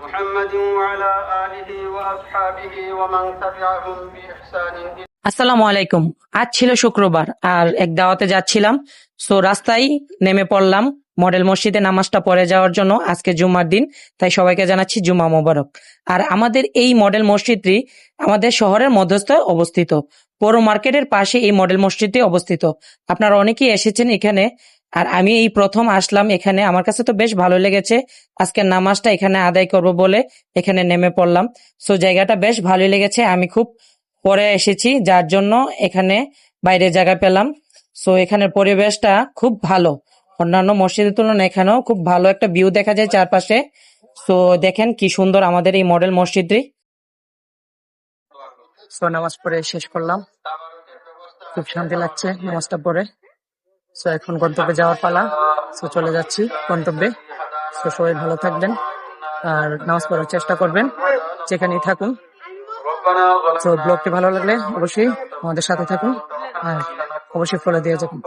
محمد وعلى آله وأصحابه ومن تبعهم بإحسان إلى আসসালামু আলাইকুম। আজ ছিল শুক্রবার আর এক দাওয়াতে যাচ্ছিলাম। সো রাস্তায় নেমে পড়লাম মডেল মসজিদে নামাজটা পড়ে যাওয়ার জন্য। আজকে জুম্মার দিন, তাই সবাইকে জানাচ্ছি জুম্মা মোবারক। আর আমাদের এই মডেল মসজিদটি আমাদের শহরের মধ্যস্থ অবস্থিত। পৌর মার্কেটের পাশে এই মডেল মসজিদটি অবস্থিত। আপনারা অনেকেই এসেছেন এখানে, আর আমি এই প্রথম আসলাম এখানে। আমার কাছে তো বেশ ভালো লেগেছে। আজকের নামাজটা এখানে আদায় করব বলে এখানে নেমে পড়লাম। সো জায়গাটা বেশ ভালোই লেগেছে। আমি খুব পরে এসেছি, যার জন্য এখানে বাইরে জায়গা পেলাম। সো এখানের পরিবেশটা খুব ভালো, অন্যান্য মসজিদের তুলনায় এখানেও খুব ভালো একটা ভিউ দেখা যায় চারপাশে। সো দেখেন কি সুন্দর আমাদের এই মডেল মসজিদটি। সো নামাজ পড়ে শেষ করলাম, খুব শান্তি লাগছে নামাজটা পড়ে। সো এখন গন্তব্যে যাওয়ার পালা। সো চলে যাচ্ছি গন্তব্যে। সো সবাই ভালো থাকবেন আর নামাজ পড়ার চেষ্টা করবেন যেখানেই থাকুন। তো ব্লগটি ভালো লাগলে অবশ্যই আমাদের সাথে থাকুন আর অবশ্যই ফলো দিয়ে যাবেন।